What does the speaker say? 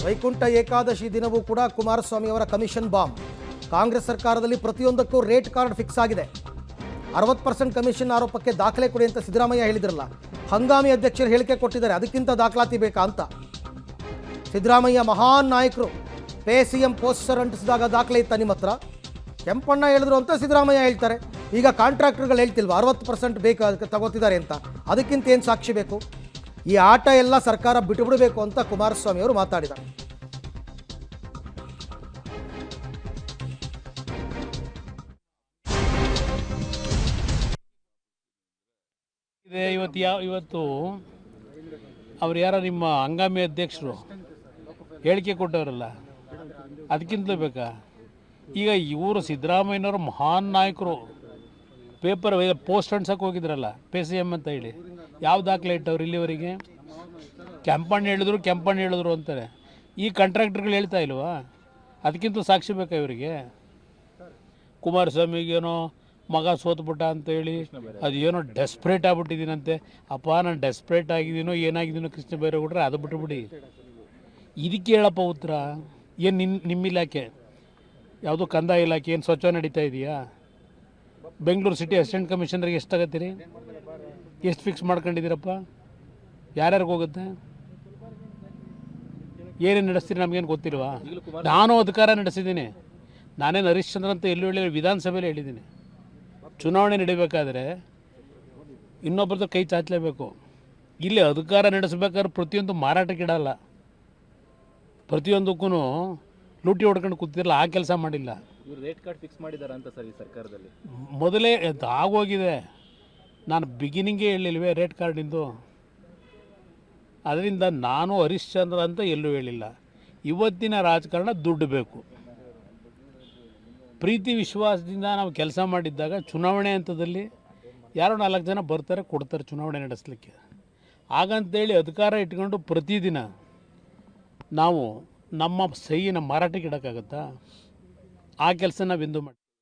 ವೈಕುಂಠ ಏಕಾದಶಿ ದಿನವೂ ಕೂಡ ಕುಮಾರಸ್ವಾಮಿ ಅವರ ಕಮಿಷನ್ ಬಾಂಬ್. ಕಾಂಗ್ರೆಸ್ ಸರ್ಕಾರದಲ್ಲಿ ಪ್ರತಿಯೊಂದಕ್ಕೂ ರೇಟ್ ಕಾರ್ಡ್ ಫಿಕ್ಸ್ ಆಗಿದೆ. 60% ಕಮಿಷನ್ ಆರೋಪಕ್ಕೆ ದಾಖಲೆ ಕೊಡಿ ಅಂತ ಸಿದ್ದರಾಮಯ್ಯ ಹೇಳಿದ್ರಲ್ಲ, ಹಂಗಾಮಿ ಅಧ್ಯಕ್ಷರು ಹೇಳಿಕೆ ಕೊಟ್ಟಿದ್ದಾರೆ. ಅದಕ್ಕಿಂತ ದಾಖಲಾತಿ ಬೇಕಾ ಅಂತ. ಸಿದ್ದರಾಮಯ್ಯ ಮಹಾನ್ ನಾಯಕರು, ಪೇ CM ಪೋಸ್ಟರ್ ಅಂಟಿಸಿದಾಗ ದಾಖಲೆ ಇತ್ತ ನಿಮ್ಮ ಹತ್ರ? ಕೆಂಪಣ್ಣ ಹೇಳಿದ್ರು ಅಂತ ಸಿದ್ದರಾಮಯ್ಯ ಹೇಳ್ತಾರೆ. ಈಗ ಕಾಂಟ್ರಾಕ್ಟರ್ಗಳು ಹೇಳ್ತಿಲ್ವ 60% ಬೇಕು ಅದಕ್ಕೆ ತಗೋತಿದ್ದಾರೆ ಅಂತ? ಅದಕ್ಕಿಂತ ಏನು ಸಾಕ್ಷಿ ಬೇಕು? ಈ ಆಟ ಎಲ್ಲ ಸರ್ಕಾರ ಬಿಟ್ಟುಬಿಡಬೇಕು ಅಂತ ಕುಮಾರಸ್ವಾಮಿ ಅವರು ಮಾತಾಡಿದ್ದಾರೆ. ಇವತ್ತು ಅವ್ರು ಯಾರ ನಿಮ್ಮ ಹಂಗಾಮಿ ಅಧ್ಯಕ್ಷರು ಹೇಳಿಕೆ ಕೊಟ್ಟವರಲ್ಲ, ಅದಕ್ಕಿಂತಲೂ ಬೇಕಾ? ಈಗ ಇವರು ಸಿದ್ದರಾಮಯ್ಯನವರು ಮಹಾನ್ ನಾಯಕರು, ಪೇಪರ್ ಪೋಸ್ಟ್ ಅಂಟ್ಸಕ್ಕೆ ಹೋಗಿದ್ರಲ್ಲ ಪೇ CM ಅಂತ ಹೇಳಿ, ಯಾವ ದಾಖಲೆ ಇಟ್ಟವ್ರು ಇಲ್ಲಿವರೆಗೆ? ಕೆಂಪಣ್ಣ ಹೇಳಿದ್ರು ಅಂತಾರೆ. ಈ ಕಾಂಟ್ರಾಕ್ಟರ್ಗಳು ಹೇಳ್ತಾ ಇಲ್ವಾ? ಅದಕ್ಕಿಂತ ಸಾಕ್ಷಿ ಬೇಕಾ ಇವರಿಗೆ? ಕುಮಾರಸ್ವಾಮಿಗೇನೋ ಮಗ ಸೋತ್ಬಿಟ್ಟ ಅಂತೇಳಿ ಅದೇನೋ ಡೆಸ್ಪ್ರೇಟ್ ಆಗ್ಬಿಟ್ಟಿದ್ದೀನಂತೆ. ಅಪ್ಪ ನಾನು ಡೆಸ್ಪ್ರೇಟ್ ಆಗಿದ್ದೀನೋ ಏನಾಗಿದ್ದೀನೋ ಕೃಷ್ಣ ಬೈರೇಗೌಡರೆ, ಅದು ಬಿಟ್ಟುಬಿಡಿ. ಇದಕ್ಕೆ ಹೇಳಪ್ಪ ಉತ್ತರ. ಏನು ನಿಮ್ಮ ಇಲಾಖೆ ಯಾವುದು ಕಂದಾಯ ಇಲಾಖೆ ಏನು ಸ್ವಚ್ಛ ನಡೀತಾ ಇದೆಯಾ? ಬೆಂಗಳೂರು ಸಿಟಿ ಅಸಿಸ್ಟೆಂಟ್ ಕಮಿಷನರ್ಗೆ ಎಷ್ಟು ತಗೋತೀರಿ? ಎಷ್ಟು ಫಿಕ್ಸ್ ಮಾಡ್ಕೊಂಡಿದ್ದೀರಪ್ಪ? ಯಾರ್ಯಾರಿಗೆ ಹೋಗುತ್ತೆ? ಏನೇನು ನಡೆಸ್ತೀರಿ ನಮಗೇನು ಗೊತ್ತಿಲ್ವಾ? ನಾನು ಅಧಿಕಾರ ನಡೆಸಿದ್ದೀನಿ. ನಾನೇನು ಹರಿಶ್ಚಂದ್ರ ಅಂತ ಎಲ್ಲೂ ವಿಧಾನಸಭೆಯಲ್ಲಿ ಹೇಳಿದ್ದೀನಿ. ಚುನಾವಣೆ ನಡೀಬೇಕಾದ್ರೆ ಇನ್ನೊಬ್ಬರದ್ದು ಕೈ ಚಾಚಲೇಬೇಕು. ಇಲ್ಲಿ ಅಧಿಕಾರ ನಡೆಸಬೇಕಾದ್ರೆ ಪ್ರತಿಯೊಂದು ಮಾರಾಟಕ್ಕೆ ಇಡಲ್ಲ, ಪ್ರತಿಯೊಂದಕ್ಕೂ ಲೂಟಿ ಹೊಡ್ಕೊಂಡು ಕೂತಿರಲ್ಲ. ಆ ಕೆಲಸ ಮಾಡಿಲ್ಲ. ಇವರು ರೇಟ್ ಕಾರ್ಡ್ ಫಿಕ್ಸ್ ಮಾಡಿದ್ದಾರೆ ಅಂತ ಸರ್ ಈ ಸರ್ಕಾರದಲ್ಲಿ ಮೊದಲೇ ಆಗೋಗಿದೆ. ನಾನು ಬಿಗಿನಿಂಗೇ ಹೇಳಿಲ್ವೇ ರೇಟ್ ಕಾರ್ಡಿಂದು? ಅದರಿಂದ ನಾನು ಹರಿಶ್ಚಂದ್ರ ಅಂತ ಎಲ್ಲೂ ಹೇಳಿಲ್ಲ. ಇವತ್ತಿನ ರಾಜಕಾರಣ ದುಡ್ಡು ಬೇಕು. ಪ್ರೀತಿ ವಿಶ್ವಾಸದಿಂದ ನಾವು ಕೆಲಸ ಮಾಡಿದ್ದಾಗ ಚುನಾವಣೆ ಹಂತದಲ್ಲಿ ಯಾರೋ 4 ಜನ ಬರ್ತಾರೆ, ಕೊಡ್ತಾರೆ ಚುನಾವಣೆ ನಡೆಸಲಿಕ್ಕೆ. ಹಾಗಂತೇಳಿ ಅಧಿಕಾರ ಇಟ್ಕೊಂಡು ಪ್ರತಿದಿನ ನಾವು ನಮ್ಮ ಸಹಿನ ಮಾರಾಟಕ್ಕೆ ಇಡೋಕ್ಕಾಗತ್ತಾ? ಆ ಕೆಲಸ ನಾವೆಂದು ಮಾಡಿ